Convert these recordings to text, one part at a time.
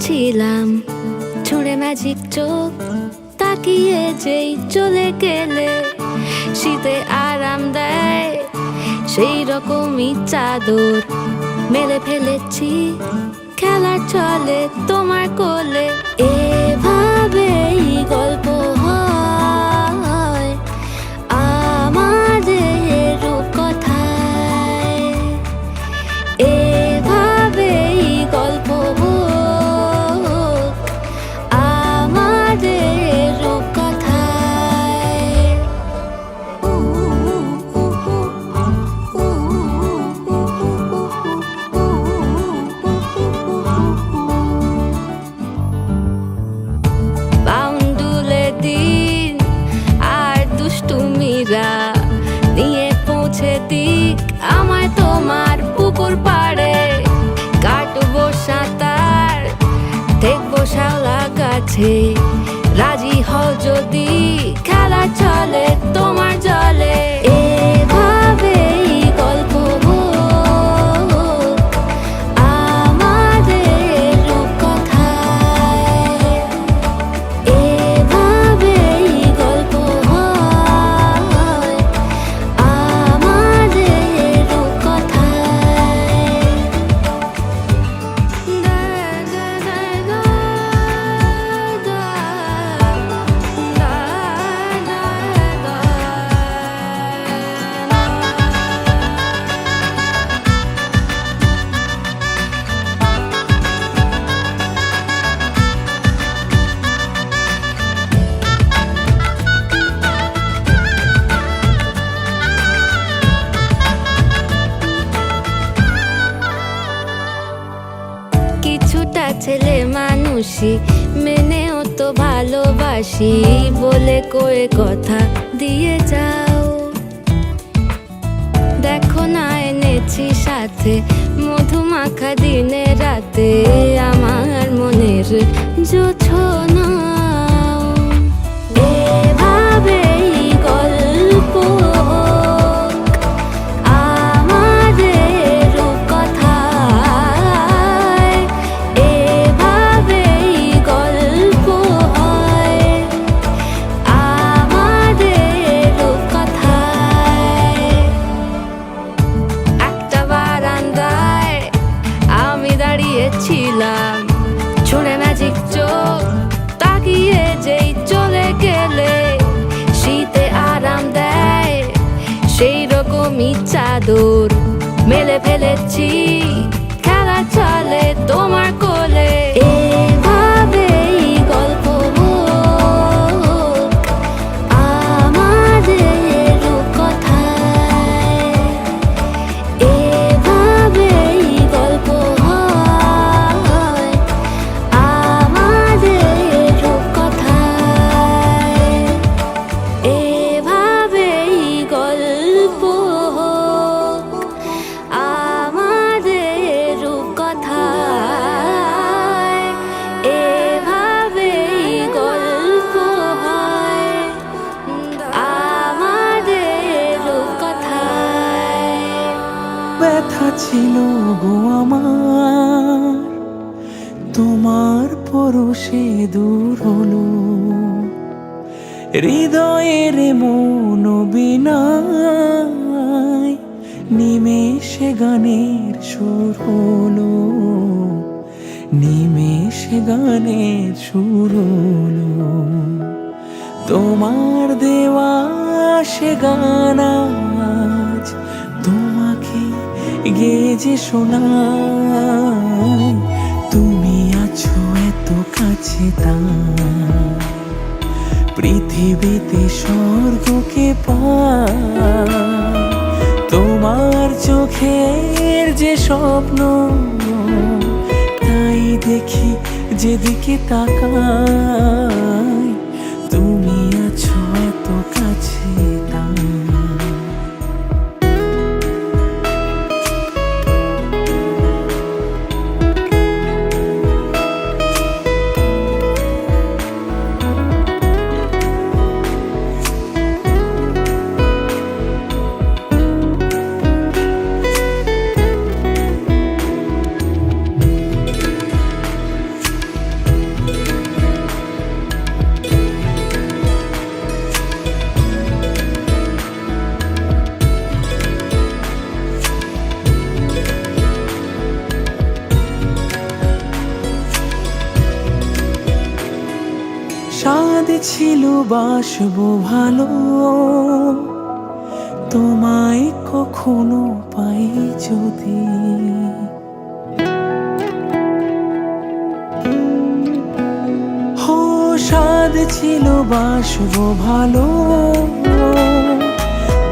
ছিলাম, ছুঁড়ে ম্যাজিক চোখ তাকিয়ে যেই চলে গেলে শীতে আরাম দেয় সেই রকমই চাদর মেলে ফেলেছি খেলার চলে তোমার কোলে। এভাবেই গল্প হয় আমাদের রূপকথায়, এভাবেই গল্প হোক আমাদের রূপকথায়। বাউন্ডুলে দিন আর দুষ্টুমিরা নিয়ে পৌঁছে দিক আমায় তোমার পুকুর পাড়ে। কাটবো সাঁতার, দেখবো শাওলা গাছে, রাজি হও যদি খেলা চলে তোমার জলে। এভাবেই গল্প হোক আমাদের রূপকথায়, এভাবেই গল্প হয় আমাদের রূপকথায়। কিছুটা ছেলে মানুষই মেনেও তো ভালোবাসি বলে কয়ে কথা দিয়ে যাও। দেখো না এনেছি সাথে মধুমাখা দিনে রাতে আমার মনের জোছনাও। এভাবেই গল্প হোক আমাদের রূপকথায়, এভাবেই গল্প হয় আমাদের রূপকথায়। একটা বারান্দায় আমি দাঁড়িয়েছিলাম, ছুঁড়ে ম্যাজিক চোখ তাকিয়ে যেই চলে গেলে শীতে আরাম দেয় সেই রকমই চাদর মেলে ফেলেছি খেলা চলে তোমার কোলে। এভাবেই গল্প হোক আমাদের রূপকথায়, এভাবেই গল্প হয় আমাদের রূপকথায়, এভাবেই গল্প হোক আমাদের রূপকথায়, এভাবেই গল্প হয় আমাদের রূপকথায়। ব্যথা ছিল গো আমার, তোমার পরশে দূর হলো, হৃদয়ের মন বিনায় নিমেষে গানের সুর হলো, নিমেষে গানের সুর হলো। তোমার দেওয়া সে গান আজ তোমাকে গেয়ে যে শোনাই, তুমি আছো এত কাছে তাই পৃথিবীতে স্বর্গকে পাই। তোমার চোখের যে স্বপ্ন তাই দেখি যেদিকে তাকাই, তুমি আছো এত কাছে তাই। ছিল বাসবো ভালো, তোমায় কখনো পাই যদি। সাদ ছিল বাসবো ভালো,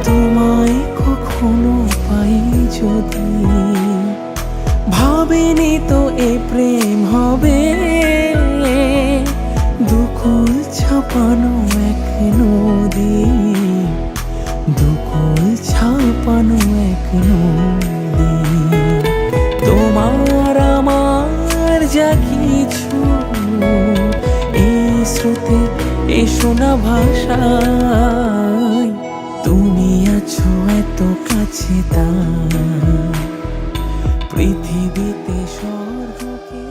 তোমায় কখনো পাই যদি। ভাবিনি তো এ প্রেম হবে, দুকুল ছাপানো এক নদী, দুকুল ছাপানো এক নদী। তোমার আমার যা কিছু এই স্রোতে এই শোনা ভাষায়, তুমি আছো এত কাছে তাই পৃথিবীতে স্বর্গকে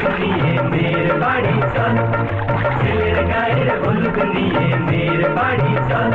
হলুদ নিয়ে মেয়ের বাড়ি চল, ছেলের গায়ের হলুদ নিয়ে মেয়ের বাড়ি চল।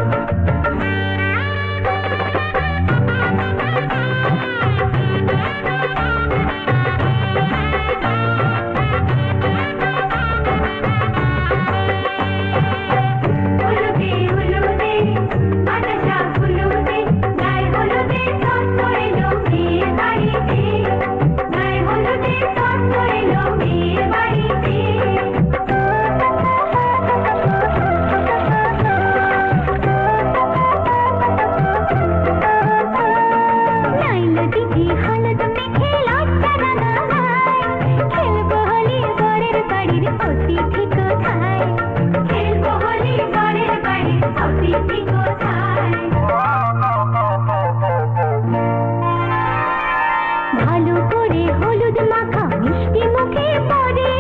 ভালো করে হলুদ মাখা মিষ্টি মুখে পড়ে,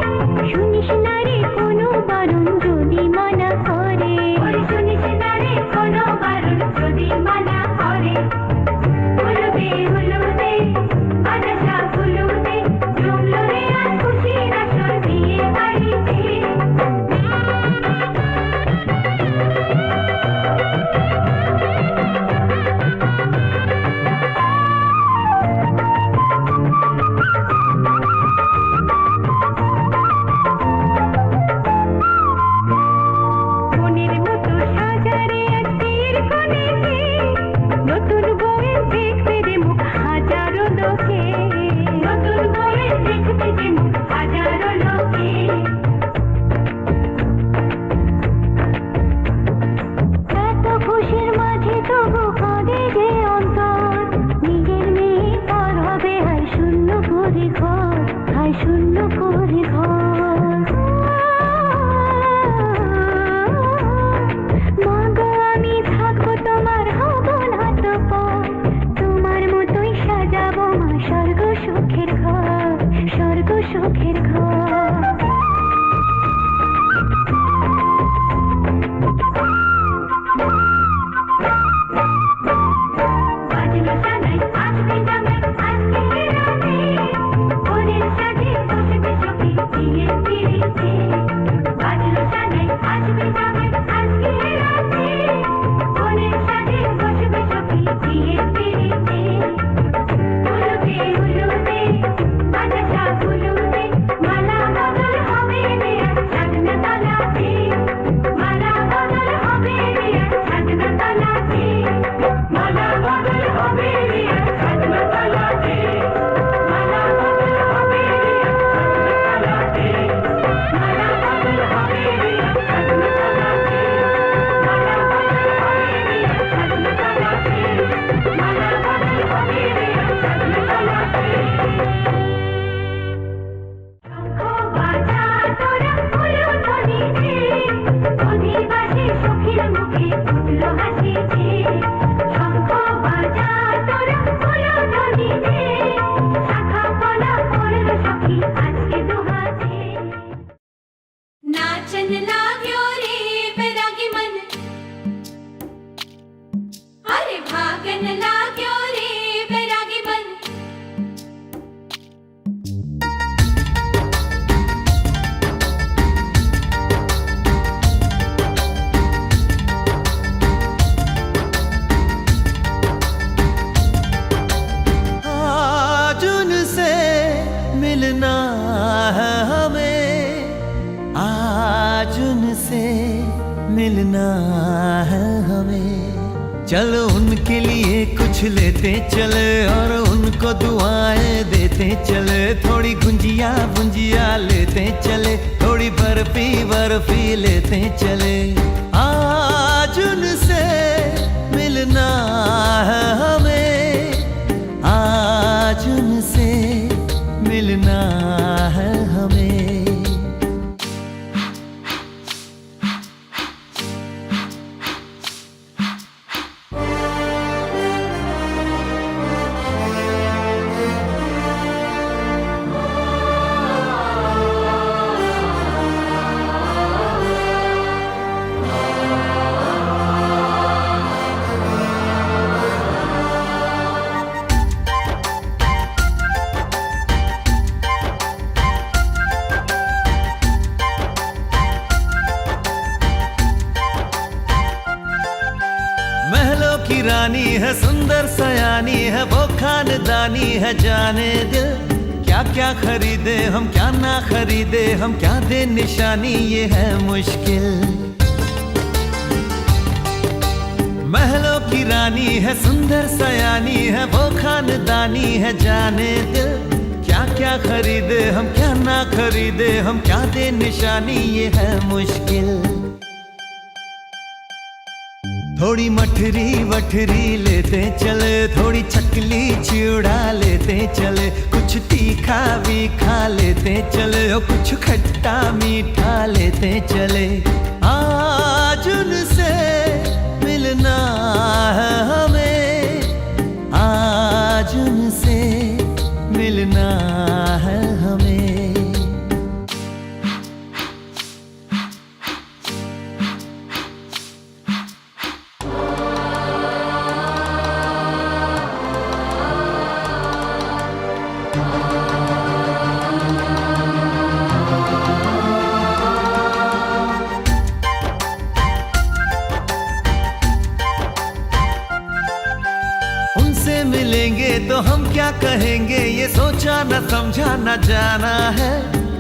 শুনিস না রে কোনো বারণ যদি মানা করে, শুনিস না রে কোনো বারণ যদি মানা করে। হলুদে হলুদে বাতাসা হলুদে জমলো রে আজ খুশির আসর বিয়ে বাড়িতে। मिलना है हमें, आज उनसे मिलना है हमें। चलो उनके लिए कुछ लेते चले और उनको दुआएं देते चले। थोड़ी गुंजिया गुंजिया लेते चले, थोड़ी बर्फी बर्फी लेते चले। आज उनसे मिलना है हमें, आज उनसे मिलना है हमें। की रानी है, सुंदर सयानी है, वो खानदानी है जाने दिल। क्या क्या खरीदे हम, क्या ना खरीदे हम, क्या दे निशानी, ये है मुश्किल। महलों की रानी है, सुंदर सयानी है, वो खानदानी है जाने दिल। क्या क्या खरीदे हम, क्या ना खरीदे हम, क्या दे निशानी, ये है मुश्किल। थोड़ी मठरी वठरी लेते चले, थोड़ी चकली चिड़ा लेते चले, कुछ तीखा भी खा लेते चले, और कुछ खट्टा मीठा लेते चले। आज उनसे मिलना है हमें, आज उनसे मिलना है हमें। उनसे मिलेंगे तो हम क्या कहेंगे, ये सोचा न समझा न जाना है।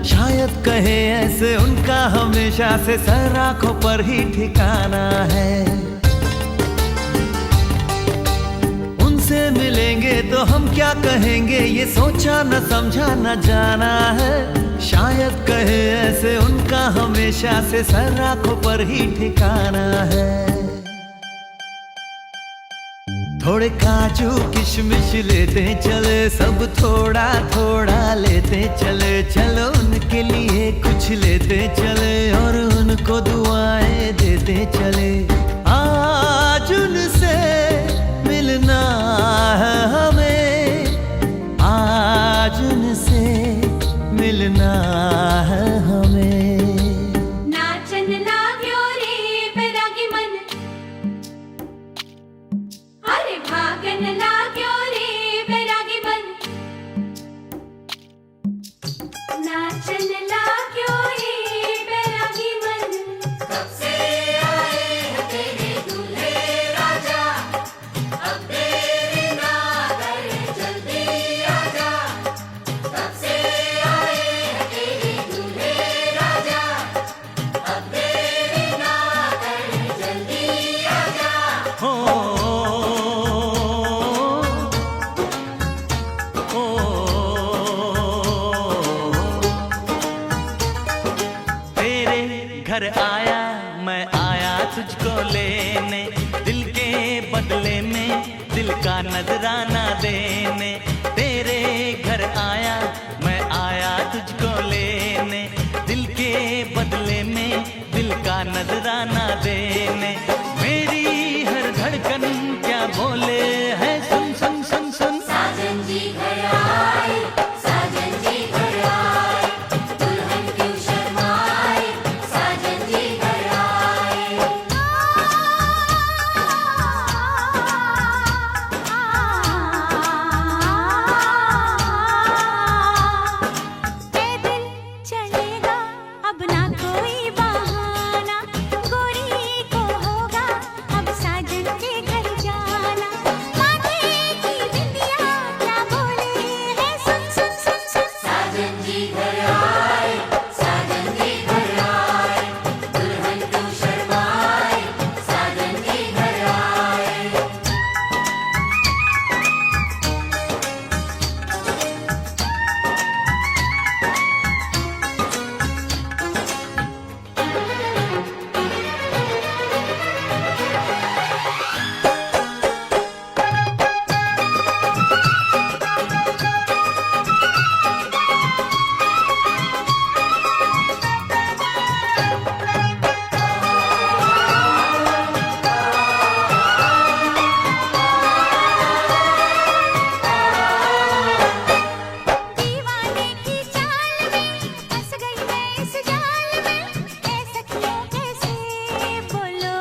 शायद कहे ऐसे उनका हमेशा से सर आंखों पर ही ठिकाना है। उनसे मिलेंगे तो हम क्या कहेंगे, ये सोचा न समझा न जाना है। शायद कहे ऐसे उनका हमेशा से सर आंखों पर ही ठिकाना है। थोड़े काजू किशमिश लेते चले, सब थोड़ा थोड़ा लेते चले, चलो उनके लिए कुछ लेते चले, और उनको दुआएं देते चले। आज उनसे मिलना है हमें, आज उनसे मिलना है हमें। नाचन लाग्यो रे बैरागी मन, अरे भागन लाग्यो रे बैरागी मन। नाचन लाग्यो रे बैरागी मन, कब से आए हैं तेरे दूल्हे राजा, अब देरी ना कर जल्दी आजा। कब से आए हैं तेरे दूल्हे राजा, अब देरी ना कर जल्दी आजा। हो तेरे घर आया मैं, आया तुझको लेने, दिल के बदले में दिल का नजराना देने। तेरे घर आया मैं, आया तुझको लेने, दिल के बदले में दिल का नजराना देने। मेरी हर धड़कन क्या बोले है, सुन सुन सुन सुन। साजन जी घर आए, साजन जी घर आए, दुल्हन क्यों शर्माए, साजन जी घर आए। पैदल चलेगा अब ना कोई बहाना, गोरी को होगा अब साजन के घर जाना। माथे की बिंदिया क्या बोले है, सुन सुन सुन सुन। साजन जी घर आए, साजन जी घर आए, दुल्हन क्यों शर्माए, साजन जी घर आए। दीवाने की चाल में फंस गई मैं इस जाल में, ऐ सखियों कैसे बोलो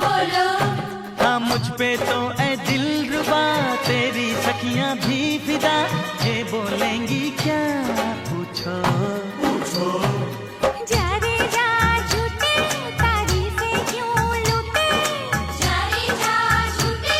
बोलो। हाँ मुझ पे तो ऐ दिलरुबा, तेरी सखियां भी फिदा, ये बोलेंगी क्या पूछो पूछो। जा रे जा झूठे तारीफें क्यों लूटे, जा रे जा झूठे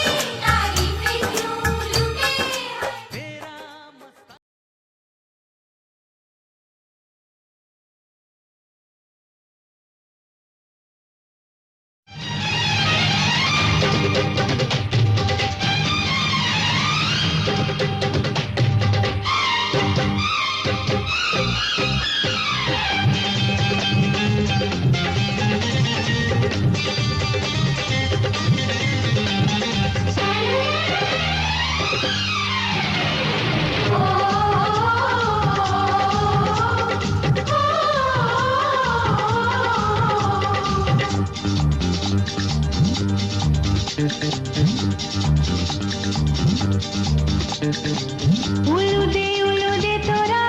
উলুদে উলুদে তোরা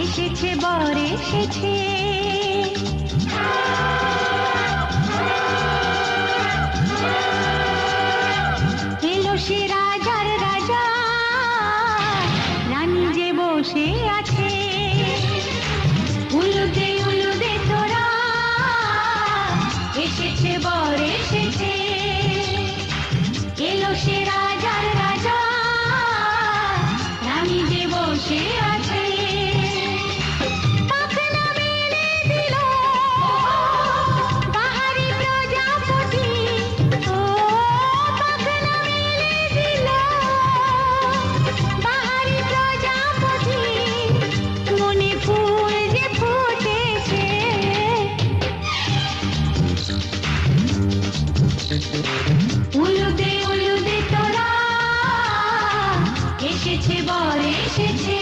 এসেছে বর এসেছে এলো সে রাজার রাজা রানী যে বসে আছে উলুদে উলুদে তোরা এসেছে বর এসেছে এলো সে রাজার রাজা রানী যে বসে আছে পাখনা মেলে দিল বাহারি প্রজাপতি ও পাখনা মেলে দিল বাহারি প্রজাপতি মনে ফুল যে ফুটেছে উলুদে উলুদে তোরা এসেছে বর এসেছে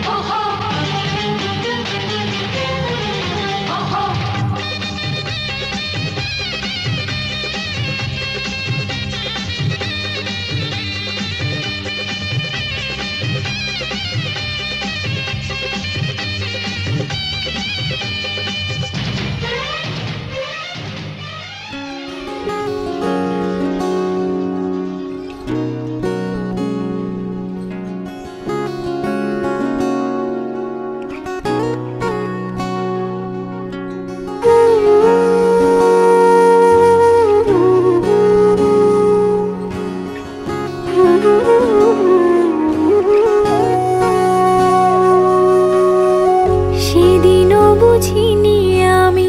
ওহো ওহো সেদিনও বুঝিনি আমি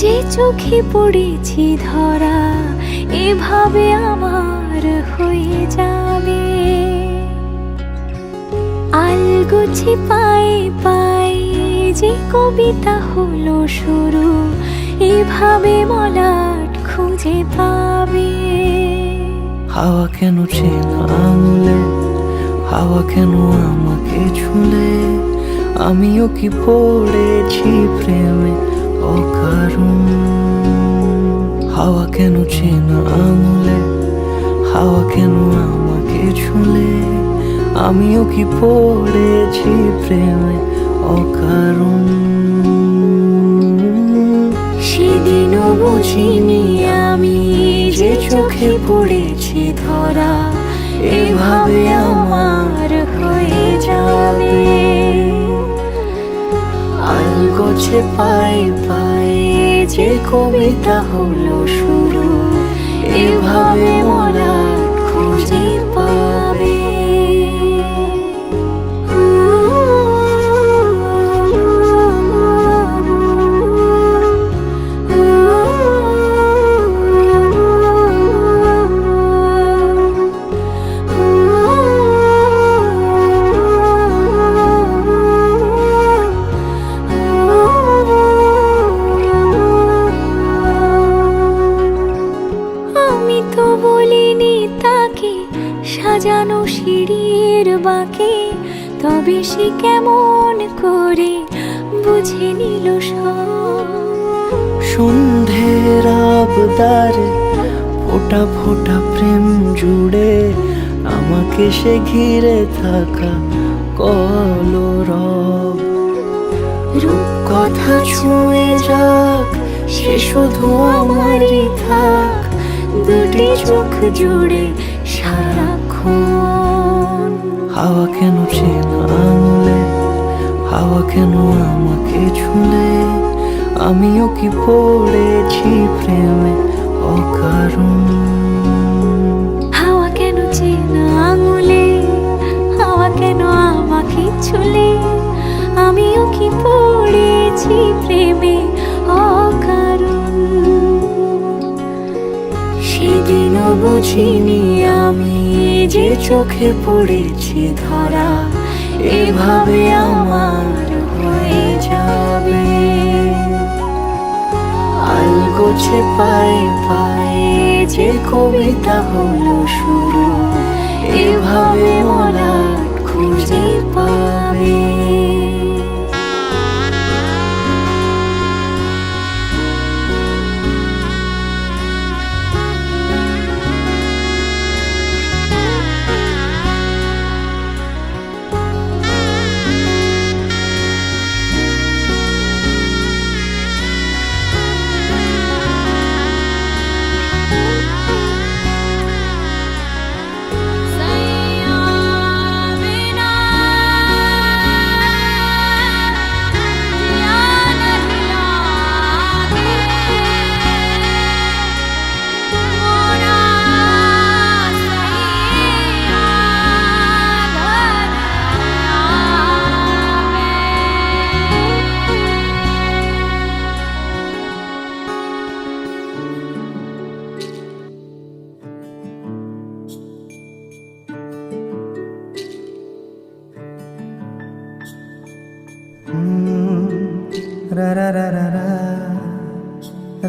যে চোখে পড়েছি ধরা এভাবে আমার হয়ে যাবে আলগোছে পায়ে পায়ে যে কবিতা হলো শুরু এভাবে মলাট খুঁজে পাবে হাওয়া কেন চেনা আঙুলে হাওয়া কেন আমাকে ছুলে আমিও কি পড়েছি প্রেমে অকারণ হাওয়া কেন চেনা আঙুলে হাওয়া কেন আমাকে ছুলে আমিও কি পড়েছি প্রেমে অকারণ সেদিনও বুঝিনি আমি যে চোখে পড়েছি ধরা এভাবে আমার হয়ে যাবে আলগোছে পায়ে পায়ে যে কবিতা হলো শুরু এভাবে মলাট খুঁজে পাবে আমি তো বলিনি তাকে সাজানো সিঁড়ির বাঁকে তবে সে কেমন করে বুঝে নিল সব সন্ধ্যের আবদারে ফোটা ফোটা প্রেম জুড়ে আমাকে সে ঘিরে থাকা কলরব রূপকথা ছুঁয়ে যাক সে শুধু আমারই থাক দুটি চোখ জুড়ে সারাক্ষণ হাওয়া কেন চেনা আঙুলে হাওয়া কেন আমাকে ছুলে আমিও কি পড়েছি প্রেমে অকারণ হাওয়া কেন চেনা আঙুলে হাওয়া কেন আমাকে ছুলে আমিও কি পড়েছি প্রেমে অকারণ সেদিনও বুঝিনি আমি যে চোখে পড়েছি ধরা এভাবে আমার হয়ে যাবে আলগোছে পায়ে পায়ে যে কবিতা হলো শুরু এভাবে মলাট খুঁজে পাবে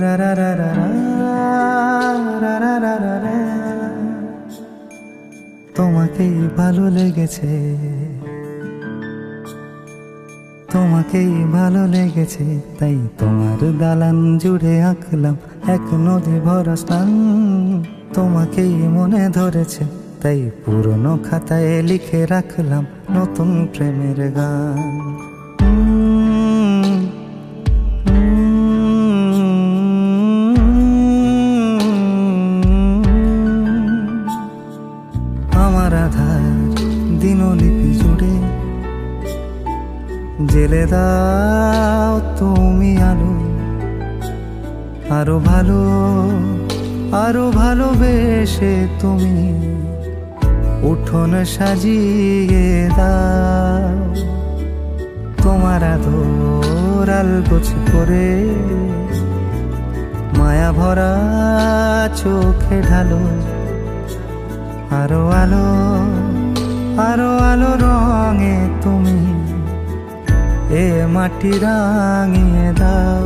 রা রা রা রা রা রা রা রা রা রা। তোমাকেই ভালো লেগেছে, তোমাকেই ভালো লেগেছে, তাই তোমার দালান জুড়ে আঁকলাম এক নদী ভরা স্থান। তোমাকেই মনে ধরেছে, তাই পুরনো খাতায় লিখে রাখলাম নতুন প্রেমের গান। আমার আধার দিনলিপি জুড়ে জেলে দাও তুমি আলো, আরো ভালো আরো ভালোবেসে তুমি উঠোন সাজিয়ে দাও। তোমার আদর আলগোছ করে মায়া ভরা চোখে ঢালো, আরো আলো আরো আলো রঙে তুমি এ মাটি রাঙিয়ে দাও।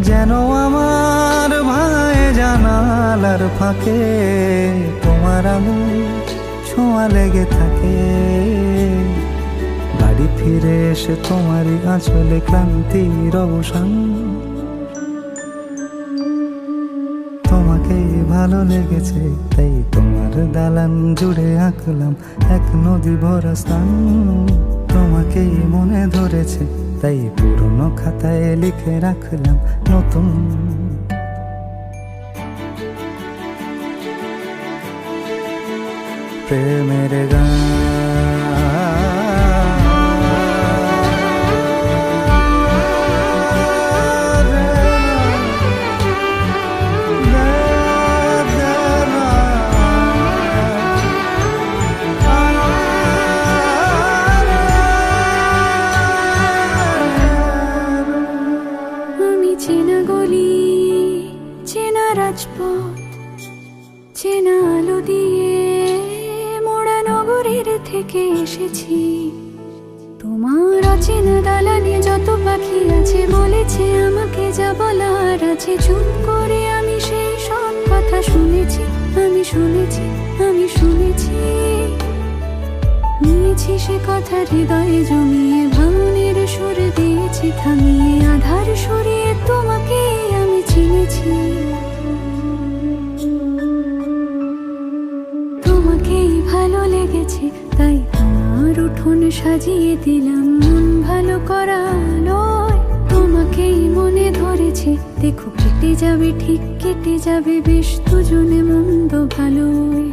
যেন আমার ভাই জানালার ফাঁকে তোমার আলো ছোঁয়া লেগে থাকে। বাড়ি ফিরে এসে তোমারই আঁচলে ক্লান্তির অবসান। তোমাকেই ভালো লেগেছে, তাই তোমার দালান জুড়ে আঁকলাম এক নদী ভরা স্থান। তোমাকেই মনে ধরেছে, তাই পুরনো খাতায় লিখে রাখলাম নতুন প্রেমের গান। চেনা গলি, চেনা রাজপথ, চেনা আলো দিয়ে মোড়া নগরের থেকে এসেছি। তোমার অচেনা দালানে যত পাখি আছে বলেছে আমাকে যা বলার আছে। চুপ করে আমি সেই সব কথা শুনেছি, আমি শুনেছি, আমি শুনেছি। নিয়েছি সে কথা হৃদয়ে জমিয়ে, ভাঙনের সুর দিয়েছি থামিয়ে। আধার সরিয়ে তোমাকে আমি চিনেছি। তোমাকেই ভালো লেগেছে, তাই তোমার উঠোন সাজিয়ে দিলাম মন ভালো করা আলোয়। তোমাকেই মনে ধরেছে, দেখো কেটে যাবে, ঠিক কেটে যাবে বেশ দুজনে মন্দ ভালোই।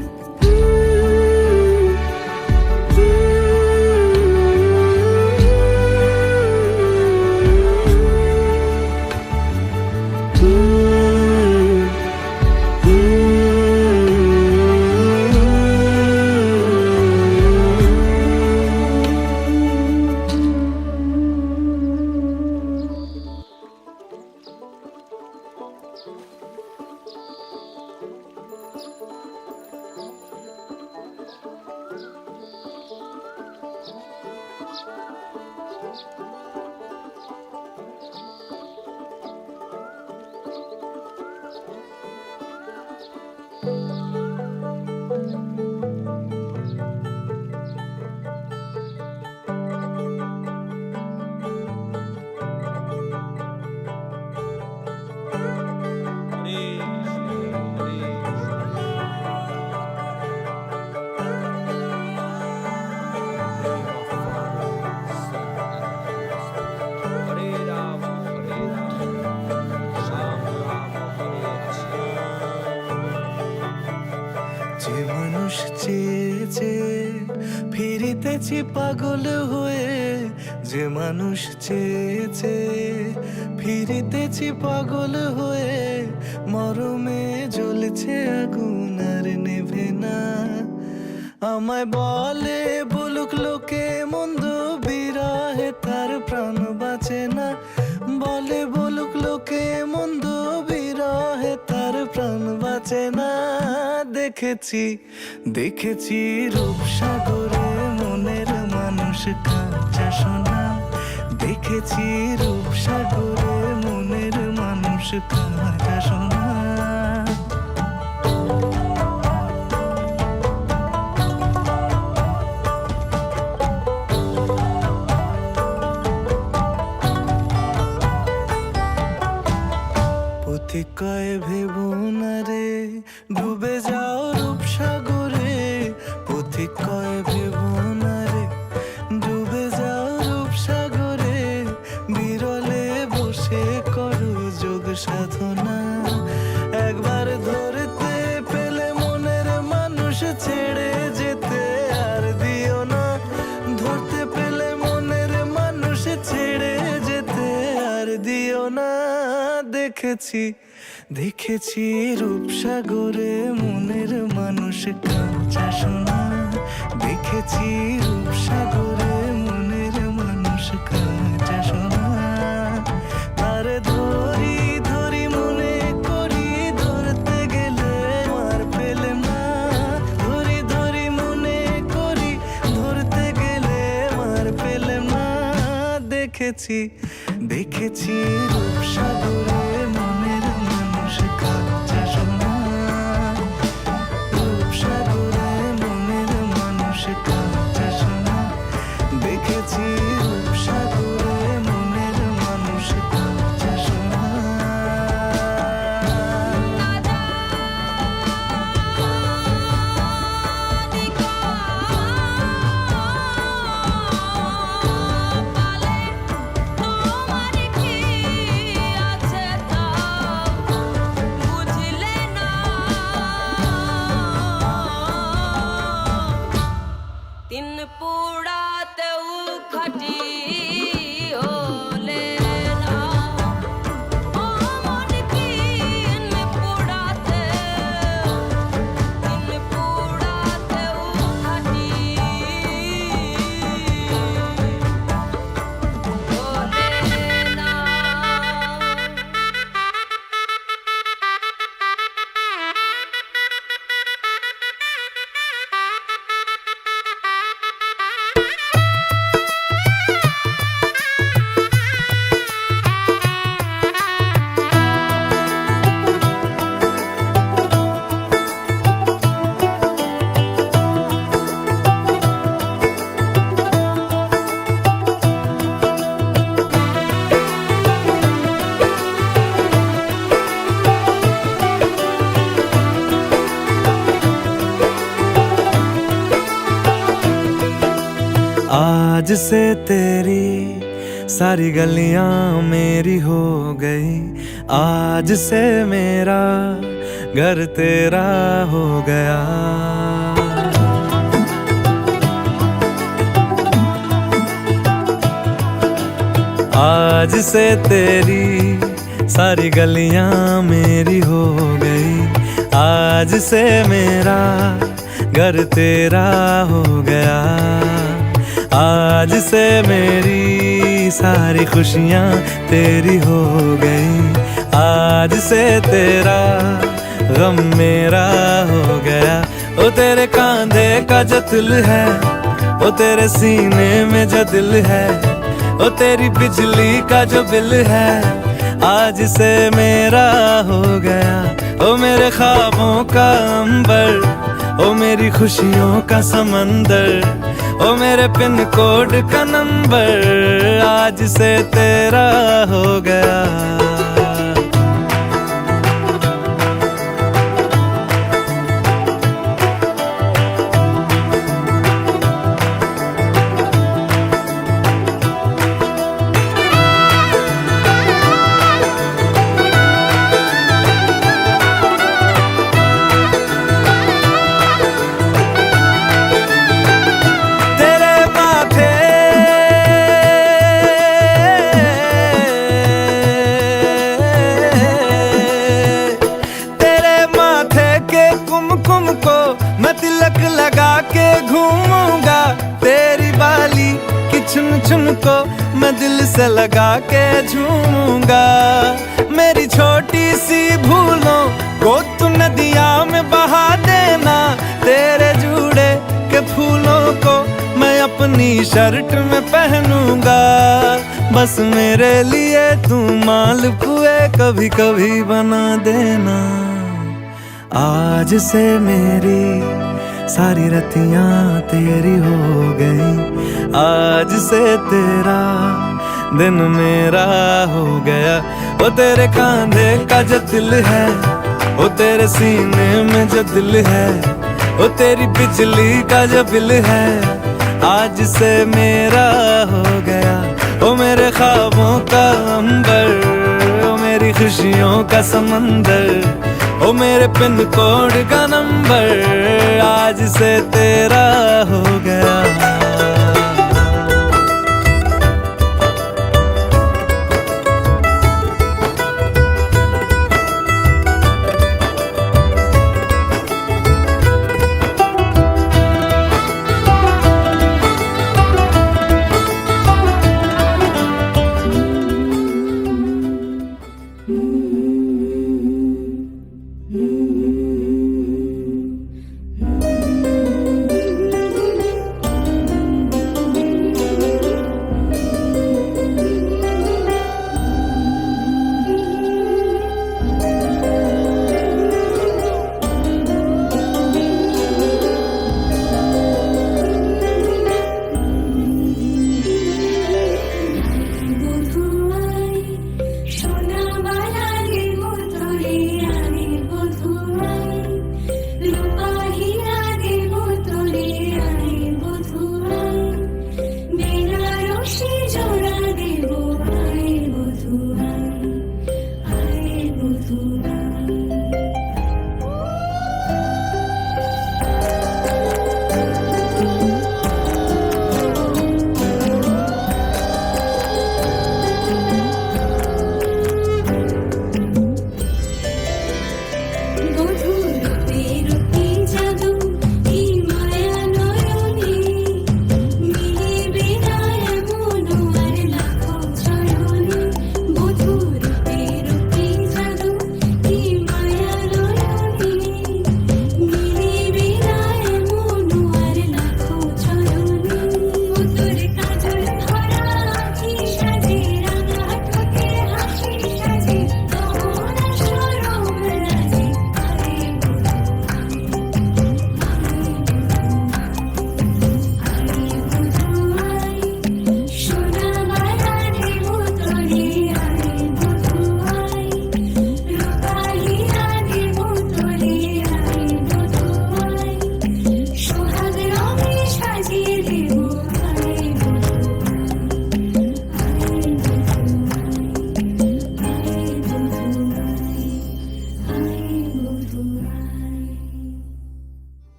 যে মানুষ চেয়েছে ফিরিতেছি পাগল হয়ে, যে মানুষ চেয়েছে ফিরিতেছি পাগল হয়ে। মরমে জ্বলছে আগুন আর নেভে না। আমায় বলে বলুক লোকে মন্দ, বিরহে তার প্রাণ বাঁচে না। বলে বলুক লোকে মন্দ, বিরহে তার প্রাণ বাঁচে না। দেখেছি দেখেছি রূপসাগরে মনের মানুষ কাঁচা সোনা। দেখেছি রূপসাগরে মনের কাঁচা সোনা। পথিক কয় ভেবো না রে ডুবে যাও রূপসাগরে, পথিক কয় ভেবো না রে ডুবে যাও রূপসাগরে, বিরলে বসে করো যোগ সাধনা। একবার ধরতে পেলে মনের মানুষ ছেড়ে যেতে আর দিও না, ধরতে পেলে মনের মানুষ ছেড়ে যেতে আর দিও না। দেখেছি দেখেছি রূপসাগরে মনের মানুষ কাঁচা সোনা, দেখেছি রূপসাগরে মনের মানুষ কাঁচা সোনা। তারে ধরি ধরি মনে করি ধরতে গেলে আর পেলে না, ধরি ধরি মনে করি ধরতে গেলে আর পেলে না। দেখেছি দেখেছি রূপসাগরে মনের মানুষ কাঁচা সোনা, রূপসাগরে মনের মানুষ কাঁচা সোনা। দেখেছি রূপসাগরে মনের মানুষ কাঁচা সোনা। তিন পুড়াতেও খাটি হলে না, ও মন তিন পুড়াতেও খাটি হলে না। आज से तेरी सारी गलियां मेरी हो गई, आज से मेरा घर तेरा हो गया। आज से तेरी सारी गलियां मेरी हो गई, आज से मेरा घर तेरा हो गया। आज से मेरी सारी खुशियाँ तेरी हो गई, आज से तेरा गम मेरा हो गया। ओ तेरे कांधे का जो दिल है, ओ तेरे सीने में जो दिल है, ओ तेरी बिजली का जो बिल है, आज से मेरा हो गया। ओ मेरे ख्वाबों का अंबर, ओ मेरी खुशियों का समंदर, ओ मेरे पिन कोड का नंबर, आज से तेरा हो गया। चुन को मैं दिल से लगा के झूमूंगा। मेरी छोटी सी भूलों को तू नदिया में बहा देना, तेरे जूड़े के फूलों को मैं अपनी शर्ट में पहनूंगा। बस मेरे लिए तू मालपुए कभी कभी बना देना। आज से मेरी सारी रतियां तेरी हो गई, आज से तेरा दिन मेरा हो गया। वो तेरे कांधे का जो दिल है, वो तेरे सीने में जो दिल है, वो तेरी बिजली का जो बिल है, आज से मेरा हो गया। वो मेरे ख्वाबों का अंबर, वो मेरी खुशियों का समंदर, वो मेरे पिन कोड का नंबर, आज से तेरा हो गया।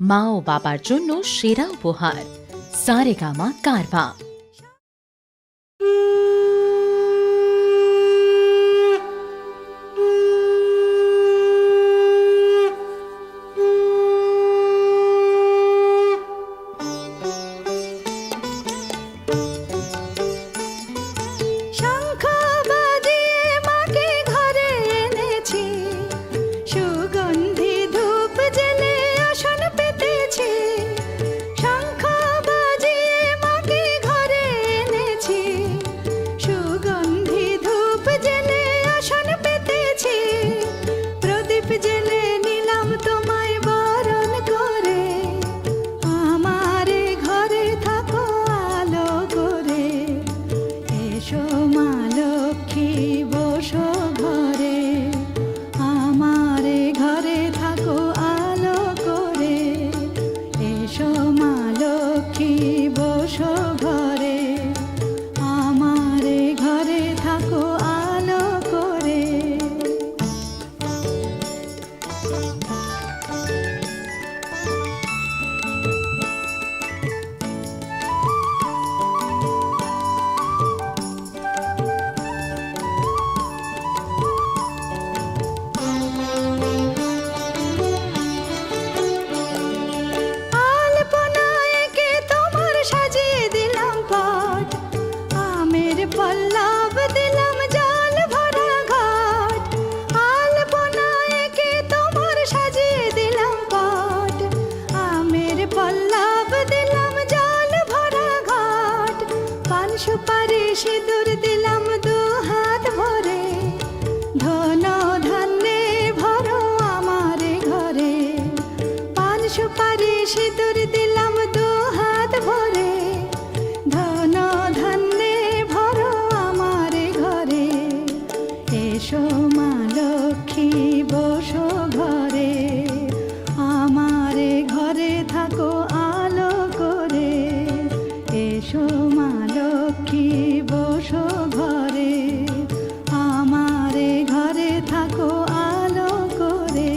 মা ও বাবার জন্য সেরা উপহার সারেগামা কারভা। ঘরে এসো মা লক্ষ্মী বসো ঘরে, আমারে ঘরে থাকো আলো করে। এসো মা লক্ষ্মী বসো ঘরে, আমারে ঘরে থাকো আলো করে।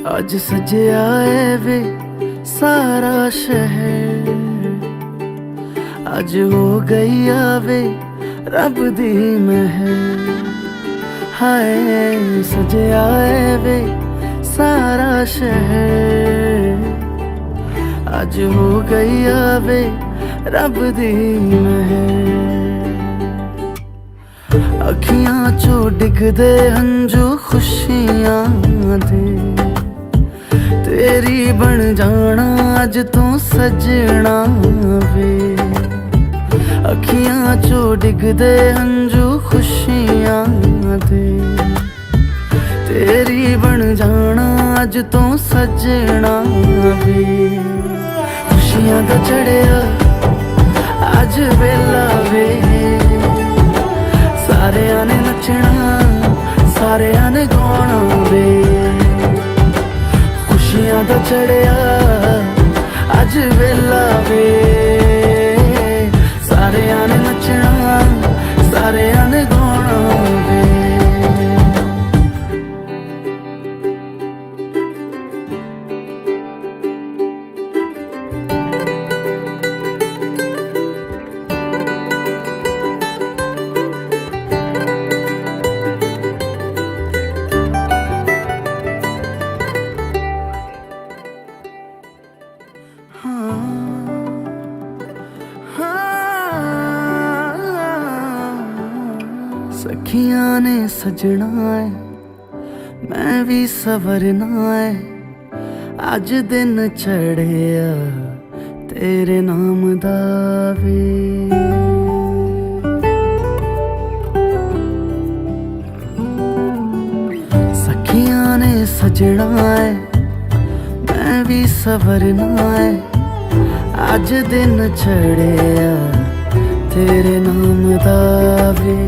आज सजया है वे सारा शहर, आज हो गई आवे रब दी महर। हाय सजया है वे सारा शहर, आज हो गई आवे रब दी महर। अखियां चो डिगदे हंजू खुशियां दे, तेरी बन जाना अज तू सजना वे। अखियां चो डिगदे हंजू खुशियां दे, तेरी बन जाना अज तू सजना वे। खुशियां दा चढ़िया अज वेला वे, सारेयां ने नचना सारेयां ने गाना वे। खुशियां दा चढ़िया अज वेला वे, सारेयां ने नचना सारेयां ने गाना वे। सखियां ने सजना है मैं भी सवरना है, अज दिन चढ़िया तेरे नाम दा वे। सखियां ने सजना है मैं भी सवरना है, अज दिन चढ़िया तेरे नाम दा वे।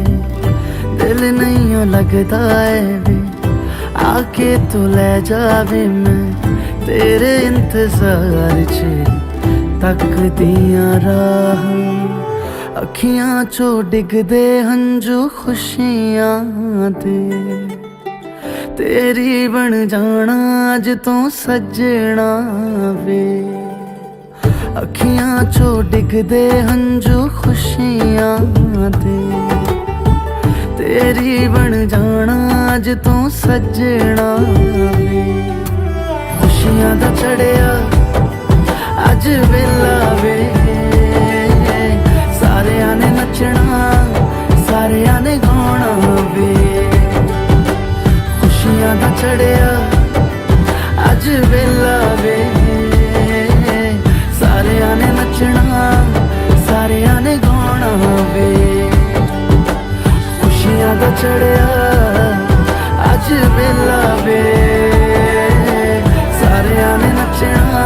दिल नहीं लगता है वे आके तू ले जावे, मैं तेरे इंतजार च तक दियां राह। अखियां चो डिगदे हंजू खुशियां दे, तेरी बन जाना अज तू सजना वे। अखियां चो डिगदे हंजू खुशियां दे, तेरी बन जाना अज तू सजना वे। खुशियां दा चढ़िया अज वेला वे, सारेयां ने नचना सारेयां ने गाना वे। खुशियां दा चढ़िया अज वेला वे, सारेयां ने नचना सारेयां ने गाना वे। खुशियां दा चढ़िया अज वेला वे, सारेयां ने नचना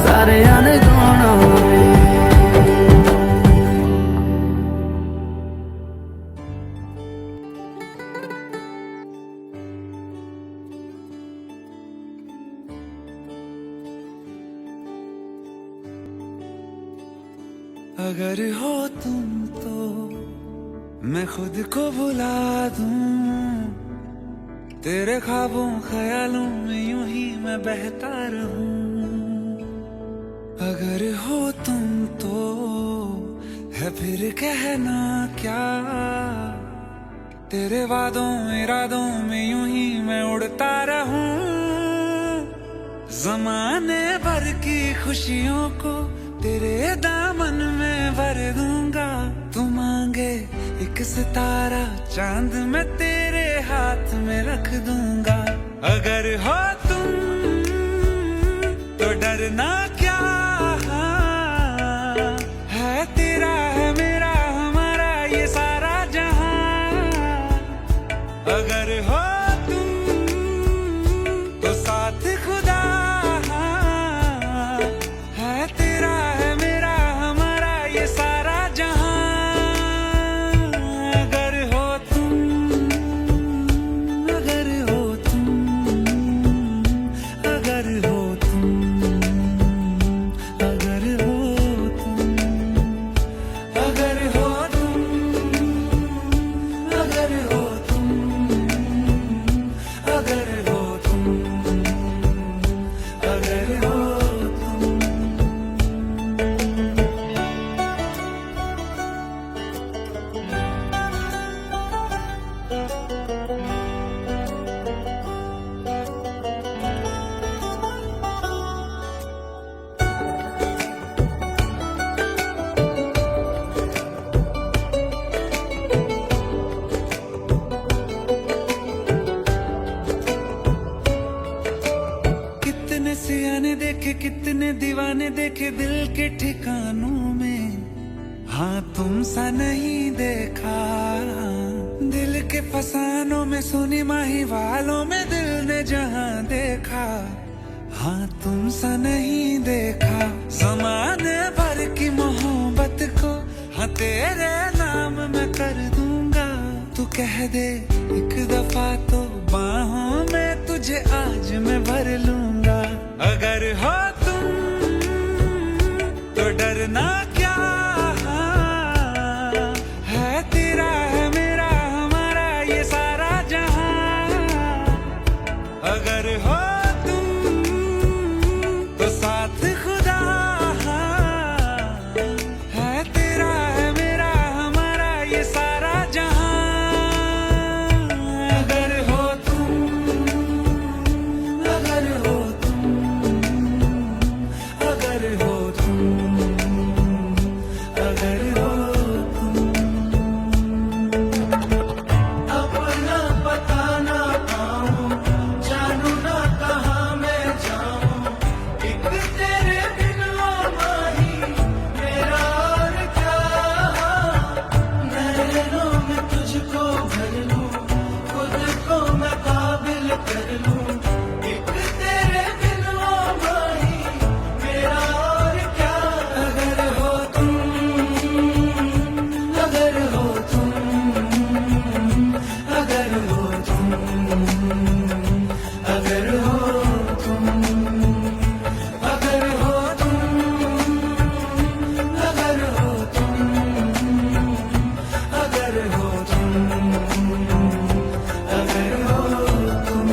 सारेयां ने गाना वे। अगर हो तुम तो मैं खुद को भुला दूं, तेरे ख्वाबों ख्यालों में यूं ही मैं बहता रहूं। अगर हो तुम तो है फिर कहना क्या, तेरे वादों इरादों में यूं ही मैं उड़ता रहूं। जमाने भर की खुशियों को तेरे दामन में भर दूंगा, तू मांगे एक सितारा चांद मैं तेरे हाथ में रख दूंगा। अगर हो तुम तो डरना क्या है, तेरा है मेरा हमारा ये सारा जहां। अगर हो तुम तो साथ खुदा है, तेरा है मेरा हमारा ये सारा जहां। अगर हो तुम, अगर हो तुम, अगर हो तुम। दीवाने देखे दिल के ठिकानों में, हाँ तुम सा नहीं देखा। दिल के फसानों में सोनी माही वालों में दिल ने जहां देखा, हाँ तुम सा नहीं देखा। ज़माने भर की मोहब्बत को हाँ तेरे नाम मैं कर दूंगा। तू कह दे एक दफा तो बाहों में तुझे आज मैं भर लूंगा। अगर हो तुम तो डरना क्या है, तेरा है मेरा हमारा ये सारा जहां। अगर हो तुम तो साथ खुदा है, तेरा है मेरा हमारा ये सारा जहां। अगर हो तुम, अगर हो तुम, अगर हो तुम, अगर हो तुम। अपना बताना पाऊं, जानू ना कहाँ मैं जाऊं, एक तेरे बिन ओ माही मेरा और क्या। नैनों में तुझको भर लूं, खुद को मैं काबिल कर लूं, एक तेरे बिन ओ माही मेरा और क्या। अगर हो तुम, अगर हो तुम, अगर हो तुम, अगर हो तुम, अगर हो तुम, अगर हो तुम, अगर हो तुम, अगर हो तुम।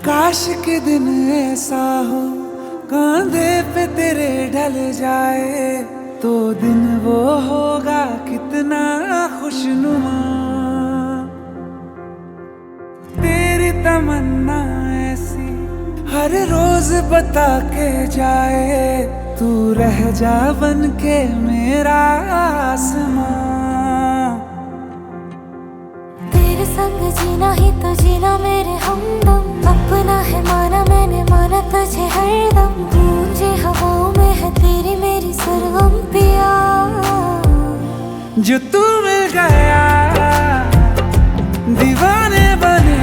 काश के दिन ऐसा हो कांधे पे तेरे ढल जाए, तो दिन वो होगा कितना खुशनुमा। तेरी तमन्ना ऐसी हर रोज बता के जाए, तू रह जा बन के मेरा आसमां। तेरे संग जीना ही तो जीना मेरे हमदम, अपना है माना मैंने माना तुझे हरदम। गूंजे हवाओं में है तेरी मेरी सरगम पिया। जो तू मिल गया दीवाने बने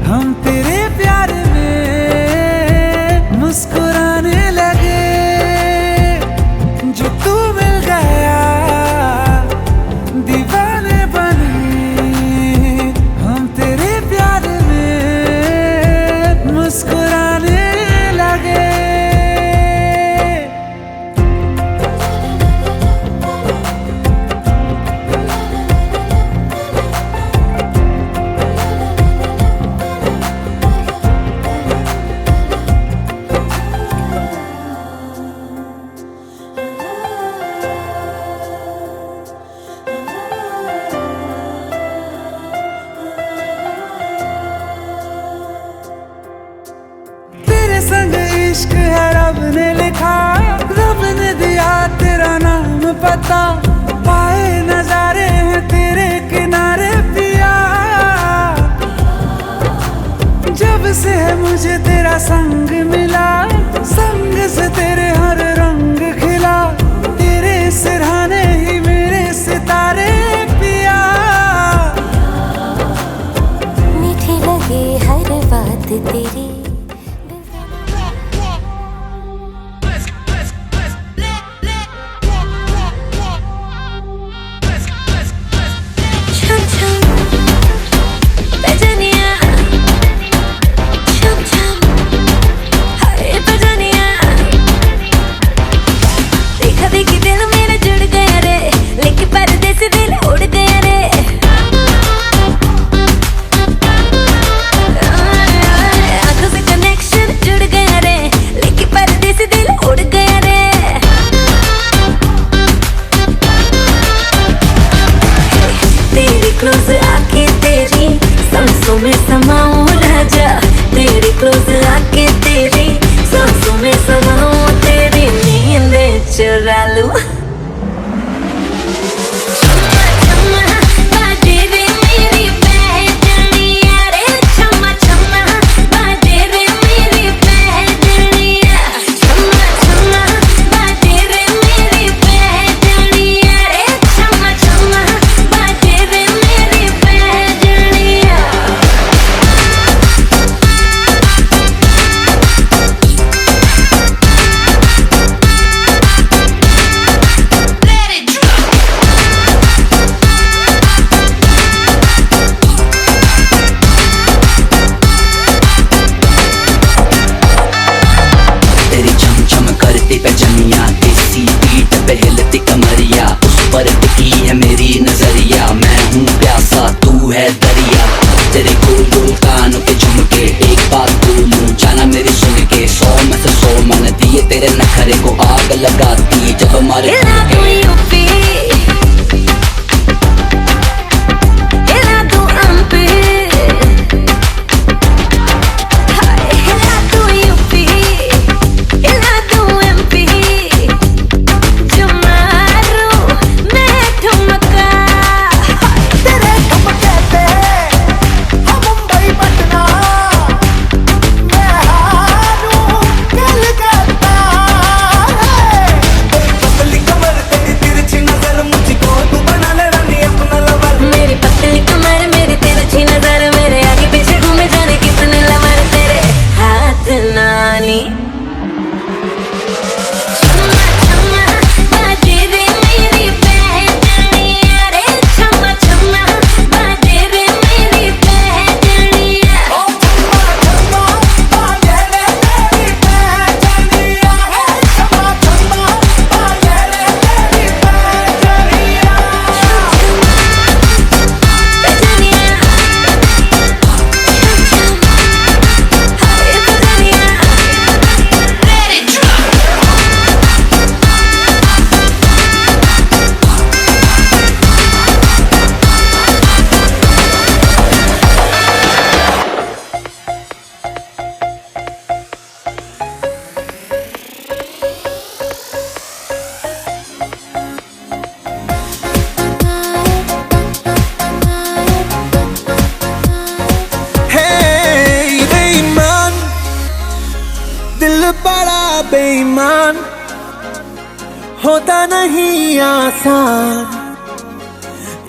हम तेरे प्यार में मुस्कुराने लगे। जो तू मिल गया दीवाने बने हम तेरे प्यार में मुस्कुराने लगे। तेरे संग इश्क है रब ने लिखा, रब ने दिया तेरा नाम पता। पाए नजारे हैं तेरे किनारे पिया। जब से है मुझे तेरा संग मिला, संग से तेरे हर रंग खिला। तेरे सिरहाने ही मेरे सितारे पिया। मीठी लगे हर बात तेरी, छम छम बजनिया, छम छम हाय बजनिया। देखा देखी दिल मेरा जुड़ गया रे, लेके पर्दे से दिल उड़ गया रे। आंखों से कनेक्शन जुड़ गया रे, लेके पर्दे से दिल उड़ गया रे। तेरी क्लोज आके तेरी सांसों में समाऊं राजा। तेरी क्लोज आके तेरी सांसों में समाऊं, तेरी नींद चुरा लूं। बेईमान होता नहीं आसान,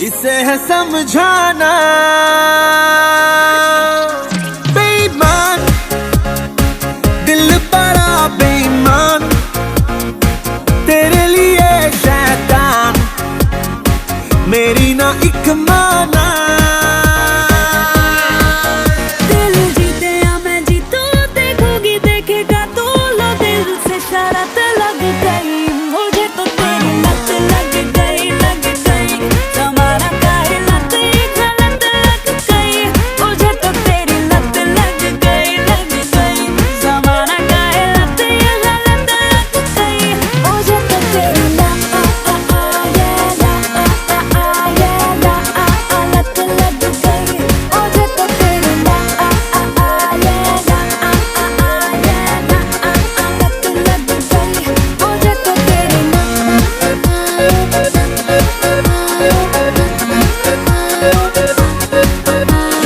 इसे है समझाना। बेईमान दिल बड़ा बेईमान, तेरे लिए शैतान मेरी ना एक माना। दिल जीते या मैं जीतूं, देखोगी देखेगा तू, लो दिल से शरारत लग गई मुझे तो तेरी लत लग गई, लग गई। जमाना का है लत, ये गलत लग गई मुझे तो तेरी लत लग गई, लग गई। जमाना का है लत, ये गलत लग गई मुझे तो तेरी लत लग गई मुझे तो तेरी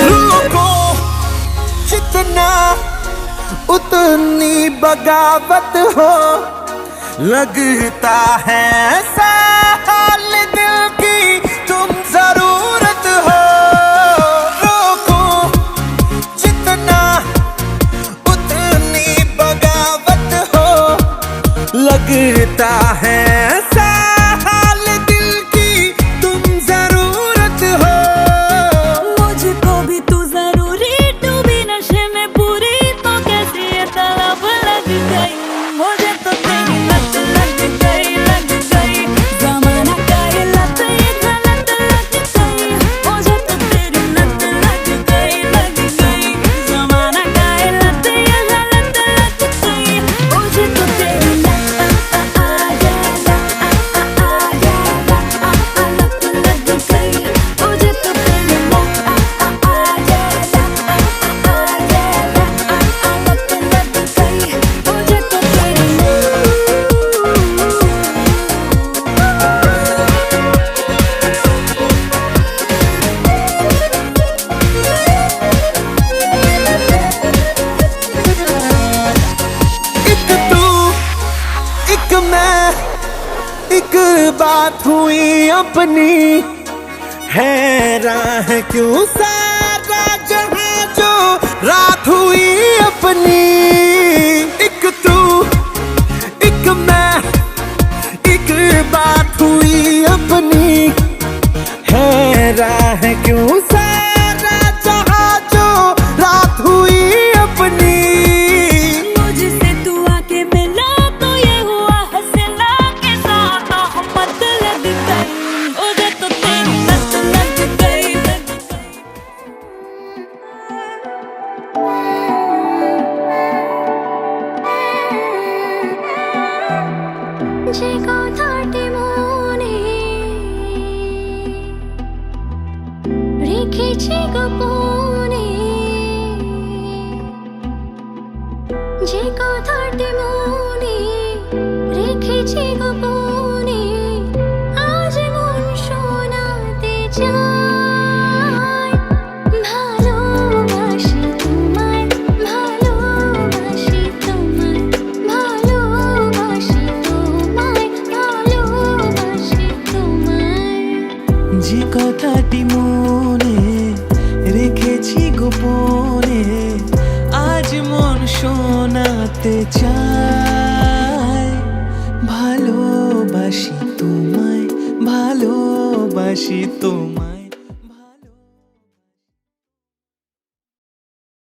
रुको जितना उतनी बगावत हो, लगता है ऐसा हाल दिल की तुम जरूरत हो। रोको जितना उतनी बगावत हो, लगता है ऐसा हाल दिल की तुम जरूरत हो। मुझको भी तू जरूरी, डूबी नशे में पूरी, तो कैसी ये तलब लग गई मुझे तो तेरी लत लग गई, लग गई। जमाना का ये लत, ये गलत लग गई मुझे तो तेरी लत लग गई, लग गई। जमाना का ये लत, ये गलत लग गई मुझे तो तेरी लत लग गई मुझे तो तेरी एक तू एक मैं, एक बात हुई अपनी, हैरान है क्यों सारा जहां जो रात हुई अपनी। एक तू एक मैं, एक बात हुई अपनी, हैरान है क्यों सारा जहां जो रात हुई अपनी। मुझसे तू आके मिला तो ये हुआ हंसना के साथ मोहब्बत लग गई मुझे तो तेरी लत लग गई, लग गई। যে কথাটি মনে রেখেছি গোপনে, যে কথাটি মনে রেখেছি গোপনে, আজ মন শোনাতে চায়। ভালোবাসি তোমায়, ভালোবাসি তোমায়, ভালোবাসি তোমায়, ভালোবাসি তোমায়। যে কথাটি মনে রেখেছি গোপনে, আজ মন শোনাতে চায়। ভালোবাসি তোমায়, ভালোবাসি তোমায়।